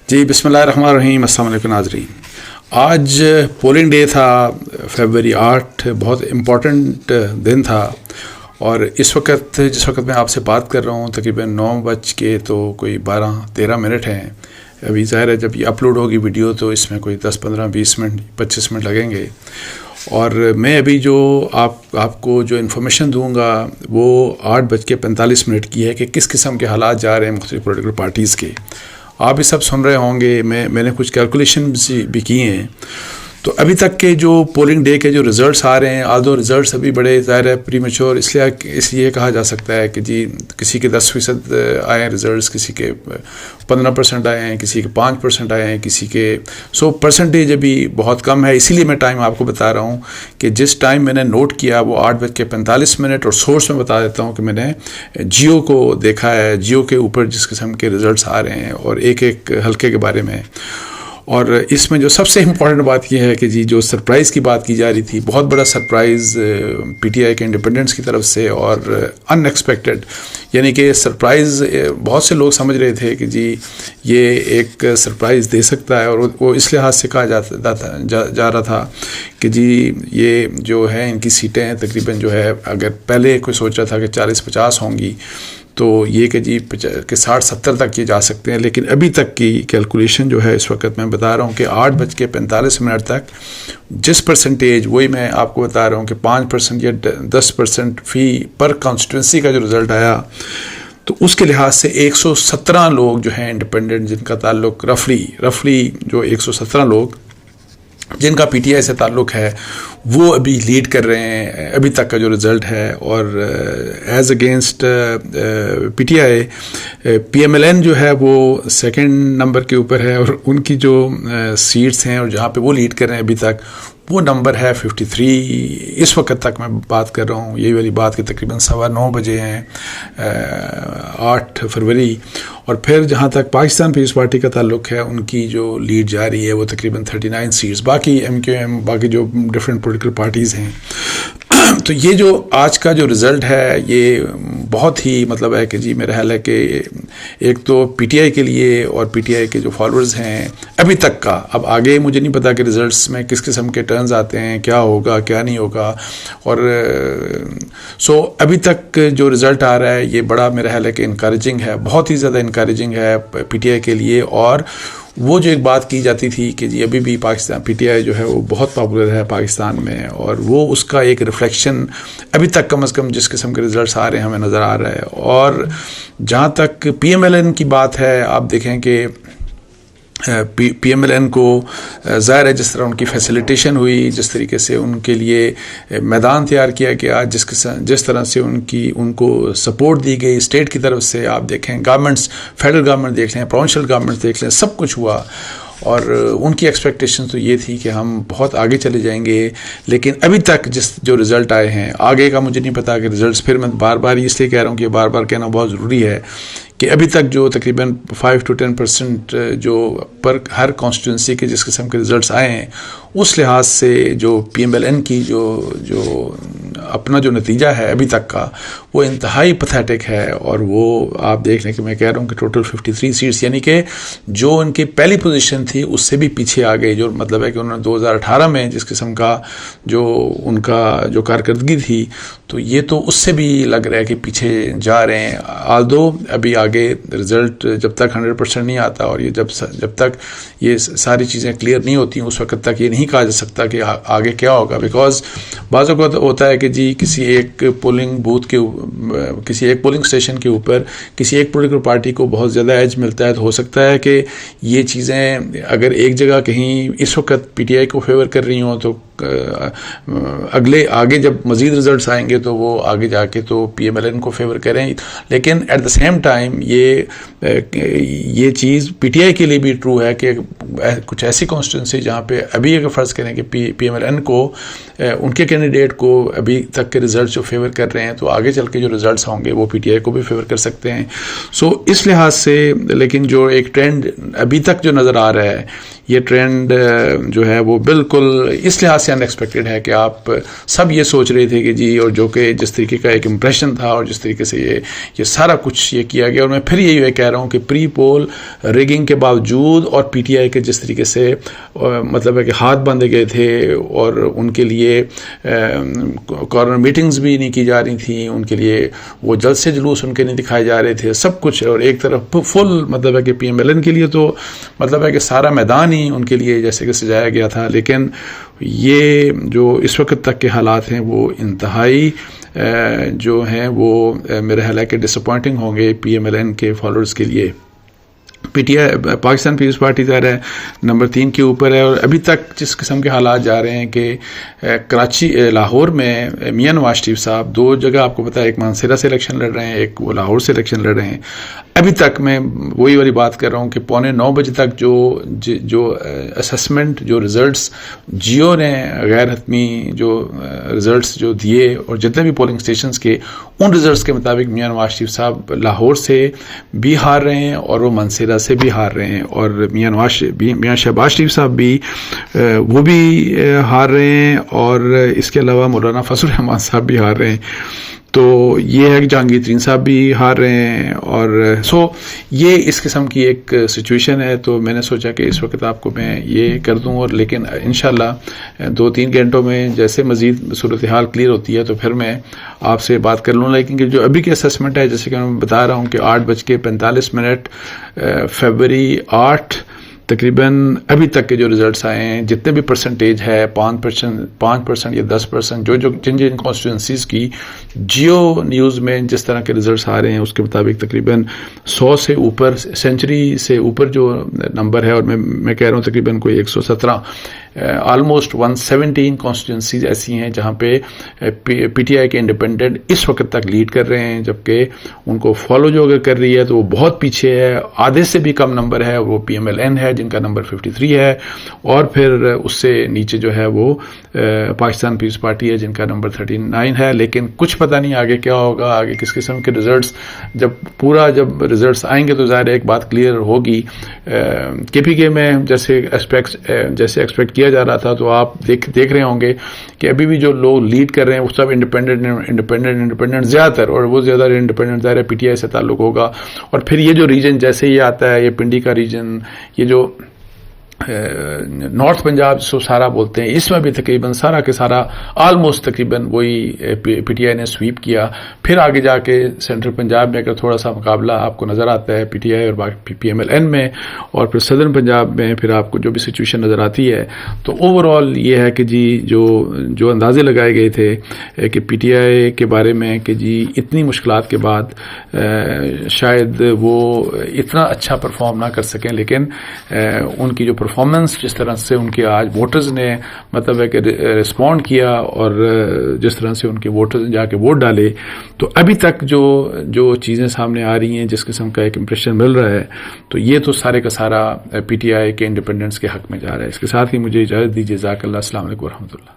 جی بسم اللہ الرحمن الرحیم. السلام علیکم ناظرین. آج پولنگ ڈے تھا، فیبروری 8. بہت امپورٹنٹ دن تھا، اور جس وقت میں آپ سے بات کر رہا ہوں تقریباً 9:13 ہیں. ابھی ظاہر ہے جب یہ اپلوڈ ہوگی ویڈیو تو اس میں کوئی 10 15 20 منٹ 25 منٹ لگیں گے. اور میں ابھی جو آپ کو جو انفارمیشن دوں گا وہ 8:45 کی ہے کہ کس قسم کے حالات جا رہے ہیں مختلف پولیٹیکل پارٹیز کے. آپ یہ سب سن رہے ہوں گے. میں نے کچھ کیلکولیشن بھی کی ہیں. تو ابھی تک کے جو پولنگ ڈے کے جو ریزلٹس آ رہے ہیں، آدھو ریزلٹس ابھی بڑے ظاہر ہے پری میچور اس لیے کہا جا سکتا ہے کہ جی کسی کے 10% آئے ہیں ریزلٹس، کسی کے 15% آئے ہیں، کسی کے 5% آئے ہیں، کسی کے 100% ابھی بہت کم ہے. اسی لیے میں ٹائم آپ کو بتا رہا ہوں کہ جس ٹائم میں نے نوٹ کیا وہ 8:45 اور سورس میں بتا دیتا ہوں کہ میں نے جیو کو دیکھا ہے. جیو کے اوپر جس قسم کے ریزلٹس آ رہے ہیں اور ایک حلقے کے بارے میں. اور اس میں جو سب سے امپورٹنٹ بات یہ ہے کہ جی جو سرپرائز کی بات کی جا رہی تھی، بہت بڑا سرپرائز پی ٹی آئی کے انڈیپینڈنٹس کی طرف سے، اور ان ایکسپیکٹڈ، یعنی کہ سرپرائز بہت سے لوگ سمجھ رہے تھے کہ جی یہ ایک سرپرائز دے سکتا ہے. اور وہ اس لحاظ سے کہا جا رہا تھا کہ جی یہ جو ہے ان کی سیٹیں تقریباً جو ہے، اگر پہلے کوئی سوچ رہا تھا کہ 40-50 ہوں گی تو یہ کہ جی کہ 60-70 تک یہ جا سکتے ہیں. لیکن ابھی تک کی کیلکولیشن جو ہے اس وقت میں بتا رہا ہوں کہ 8:45 تک جس پرسنٹیج، وہی میں آپ کو بتا رہا ہوں کہ 5% یا 10% فی پر کانسٹیٹوینسی کا جو رزلٹ آیا، تو اس کے لحاظ سے 117 لوگ جو ہیں انڈیپینڈنٹ، جن کا تعلق رفلی جو 117 لوگ جن کا پی ٹی آئی سے تعلق ہے، وہ ابھی لیڈ کر رہے ہیں ابھی تک کا جو رزلٹ ہے. اور as against P T I, P M L N جو ہے وہ سیکنڈ نمبر کے اوپر ہے، اور ان کی جو سیٹس ہیں اور جہاں پہ وہ لیڈ کر رہے ہیں ابھی تک، وہ نمبر ہے 53. اس وقت تک میں بات کر رہا ہوں یہی والی بات کہ تقریباً 9:15 بجے ہیں 8 فروری. اور پھر جہاں تک پاکستان پیپلز پارٹی کا تعلق ہے، ان کی جو لیڈ جاری ہے وہ تقریباً 39 سیٹس. باقی ایم کیو ایم، باقی جو ڈفرینٹ پولیٹیکل پارٹیز ہیں. تو یہ جو آج کا جو رزلٹ ہے یہ بہت ہی مطلب ہے کہ جی میرا خیال ہے کہ ایک تو پی ٹی آئی کے لیے اور پی ٹی آئی کے جو فالوورز ہیں ابھی تک کا، اب آگے مجھے نہیں پتا کہ ریزلٹس میں کس قسم کے ٹرنز آتے ہیں، کیا ہوگا کیا نہیں ہوگا. اور ابھی تک جو رزلٹ آ رہا ہے یہ بڑا میرا خیال ہے کہ انکریجنگ ہے، بہت ہی زیادہ انکریجنگ ہے پی ٹی آئی کے لیے. اور وہ جو ایک بات کی جاتی تھی کہ جی ابھی بھی پاکستان پی ٹی آئی جو ہے وہ بہت پاپولر ہے پاکستان میں، اور وہ اس کا ایک ریفلیکشن ابھی تک کم از کم جس قسم کے ریزلٹس آ رہے ہیں ہمیں نظر آ رہا ہے. اور جہاں تک پی ایم ایل این کی بات ہے، آپ دیکھیں کہ پی ایم ایل این کو ظاہر ہے جس طرح ان کی فیسیلیٹیشن ہوئی، جس طریقے سے ان کے لیے میدان تیار کیا گیا، جس طرح سے ان کو سپورٹ دی گئی اسٹیٹ کی طرف سے. آپ دیکھیں گورنمنٹس، فیڈرل گورنمنٹ دیکھ لیں، پروونشل گورنمنٹ دیکھ لیں، سب کچھ ہوا. اور ان کی ایکسپیکٹیشن تو یہ تھی کہ ہم بہت آگے چلے جائیں گے. لیکن ابھی تک جو رزلٹ آئے ہیں، آگے کا مجھے نہیں پتا کہ رزلٹس، پھر میں بار بار اس لیے کہہ رہا ہوں کہ بار بار کہنا بہت ضروری ہے کہ ابھی تک جو تقریباً 5-10% جو پر ہر کانسٹیٹوئنسی کے جس قسم کے رزلٹس آئے ہیں، اس لحاظ سے جو پی ایم ایل این کی جو اپنا جو نتیجہ ہے ابھی تک کا، وہ انتہائی پتھیٹک ہے. اور وہ آپ دیکھ لیں کہ میں کہہ رہا ہوں کہ ٹوٹل 53 سیٹس، یعنی کہ جو ان کی پہلی پوزیشن تھی اس سے بھی پیچھے آ گئی. جو مطلب ہے کہ انہوں نے 2018 میں جس قسم کا جو ان کا جو کارکردگی تھی، تو یہ تو اس سے بھی لگ رہا ہے کہ پیچھے جا رہے ہیں. آلدو ابھی آگے رزلٹ جب تک 100% نہیں آتا، اور یہ جب تک یہ ساری چیزیں کلیئر نہیں ہوتی اس وقت تک یہ نہیں کہا جا سکتا کہ آگے کیا ہوگا. بیکاز بعض اوقات ہوتا ہے کہ جی کسی ایک پولنگ بوتھ کے، کسی ایک پولنگ اسٹیشن کے اوپر کسی ایک پولیٹیکل پارٹی کو بہت زیادہ ایج ملتا ہے، تو ہو سکتا ہے کہ یہ چیزیں اگر ایک جگہ کہیں اس وقت پی ٹی آئی کو فیور کر رہی ہوں، تو آگے جب مزید رزلٹس آئیں گے تو وہ آگے جا کے تو پی ایم ایل این کو فیور کریں. لیکن ایٹ دا سیم ٹائم یہ چیز پی ٹی آئی کے لیے بھی ٹرو ہے کہ کچھ ایسی کانسٹیٹوئنسی جہاں پہ ابھی اگر فرض کریں کہ پی ایم ایل این کو، ان کے کینڈیڈیٹ کو ابھی تک کے رزلٹس جو فیور کر رہے ہیں، تو آگے چل کے جو رزلٹس ہوں گے وہ پی ٹی آئی کو بھی فیور کر سکتے ہیں. اس لحاظ سے لیکن جو ایک ٹرینڈ ابھی تک جو نظر آ رہا ہے یہ ٹرینڈ جو ہے وہ بالکل اس لحاظ سے ان ایکسپیکٹڈ ہے کہ آپ سب یہ سوچ رہے تھے کہ جی، اور جو کہ جس طریقے کا ایک امپریشن تھا اور جس طریقے سے یہ سارا کچھ یہ کیا گیا، اور میں پھر یہی کہہ رہا ہوں کہ پری پول ریگنگ کے باوجود اور پی ٹی آئی کے جس طریقے سے مطلب ہے کہ ہاتھ باندھے گئے تھے اور ان کے لیے کارنر میٹنگز بھی نہیں کی جا رہی تھیں، ان کے لیے وہ جلد سے جلوس ان کے نہیں دکھائے جا رہے تھے، سب کچھ، اور ایک طرف فل مطلب ہے کہ پی ایم ایل این کے لیے تو مطلب ہے کہ سارا میدان ہی ان کے لیے جیسے کہ سجایا گیا تھا. لیکن یہ جو اس وقت تک کے حالات ہیں وہ انتہائی جو ہیں وہ میرے خیال ہے کہ ڈس اپوائنٹنگ ہوں گے پی ایم ایل این کے فالوورز کے لیے. P T I Pakistan Peoples Party ظاہر ہے نمبر 3 کے اوپر ہے، اور ابھی تک جس قسم کے حالات جا رہے ہیں کہ کراچی لاہور میں میاں نواز شریف صاحب 2 جگہ آپ کو پتا ہے، ایک مانسہرہ سے الیکشن لڑ رہے ہیں، ایک وہ لاہور سے الیکشن لڑ رہے ہیں. ابھی تک میں وہی والی بات کر رہا ہوں کہ 8:45 بجے تک جو اسسمنٹ، جو ریزلٹس جیو نے غیر حتمی جو ریزلٹس جو دیے اور جتنے بھی پولنگ اسٹیشنز کے ان ریزلٹس کے مطابق میاں نواز شریف صاحب لاہور سے بھی ہار رہے ہیں اور وہ مانسہرہ سے بھی ہار رہے ہیں، اور میاں شہباز شریف صاحب بھی وہ بھی ہار رہے ہیں، اور اس کے علاوہ مولانا فضل الرحمان صاحب بھی ہار رہے ہیں. تو یہ ہے کہ جہانگیر ترین صاحب بھی ہار رہے ہیں، اور یہ اس قسم کی ایک سچویشن ہے. تو میں نے سوچا کہ اس وقت آپ کو میں یہ کر دوں، اور لیکن انشاءاللہ 2-3 گھنٹوں میں جیسے مزید صورتحال کلیئر ہوتی ہے تو پھر میں آپ سے بات کر لوں. لیکن جو ابھی کی اسسمنٹ ہے، جیسے کہ میں بتا رہا ہوں کہ 8:45 فیبروری 8 تقریباً ابھی تک کے جو ریزلٹس آئے ہیں، جتنے بھی پرسنٹیج ہے 5% یا 10%، جن کانسٹیٹوئنسیز کی جیو نیوز میں جس طرح کے ریزلٹس آ رہے ہیں اس کے مطابق تقریباً 100 سے اوپر، سینچری سے اوپر جو نمبر ہے، اور میں کہہ رہا ہوں تقریباً کوئی 117 آلموسٹ 117 کانسٹیٹوئنسیز ایسی ہیں جہاں پہ پی ٹی آئی کے انڈیپینڈنٹ اس وقت تک لیڈ کر رہے ہیں، جبکہ ان کو فالو جو اگر کر رہی ہے تو وہ بہت پیچھے ہے، آدھے سے بھی کم نمبر ہے، وہ پی ایم ایل این ہے جن کا نمبر 53 ہے، اور پھر اس سے نیچے جو ہے وہ پاکستان پیپلز پارٹی ہے جن کا نمبر 39 ہے. لیکن کچھ پتہ نہیں آگے کیا ہوگا، آگے کس قسم کے ریزلٹس، جب ریزلٹس آئیں گے تو ظاہر ایک بات کلیئر ہوگی. کے پی کے میں جیسے ایکسپیکٹ کیا جا رہا تھا، تو آپ دیکھ رہے ہوں گے کہ ابھی بھی جو لوگ لیڈ کر رہے ہیں وہ سب انڈیپینڈنٹ زیادہ تر، اور وہ زیادہ انڈیپینڈنٹ ظاہر ہے پی ٹی آئی سے تعلق ہوگا. اور پھر یہ جو ریجن جیسے یہ آتا ہے، یہ پنڈی کا ریجن، یہ جو نارتھ پنجاب جو سارا بولتے ہیں، اس میں بھی تقریباً سارا کے سارا آلموسٹ تقریباً وہی پی ٹی آئی نے سویپ کیا. پھر آگے جا کے سینٹرل پنجاب میں اگر تھوڑا سا مقابلہ آپ کو نظر آتا ہے پی ٹی آئی اور پی ایم ایل این میں، اور پھر صدرن پنجاب میں پھر آپ کو جو بھی سچویشن نظر آتی ہے، تو اوور آل یہ ہے کہ جی جو اندازے لگائے گئے تھے کہ پی ٹی آئی کے بارے میں کہ جی اتنی مشکلات کے بعد شاید وہ اتنا اچھا پرفارم نہ کر سکیں، لیکن ان کی جو پرفارمنس جس طرح سے ان کے آج ووٹرز نے مطلب ہے کہ رسپونڈ کیا، اور جس طرح سے ان کے ووٹرز جا کے ووٹ ڈالے، تو ابھی تک جو چیزیں سامنے آ رہی ہیں، جس قسم کا ایک امپریشن مل رہا ہے، تو یہ تو سارے کا سارا پی ٹی آئی کے انڈیپینڈنس کے حق میں جا رہا ہے. اس کے ساتھ ہی مجھے اجازت دیجیے. جزاک اللہ. السلام علیکم ورحمۃ اللہ.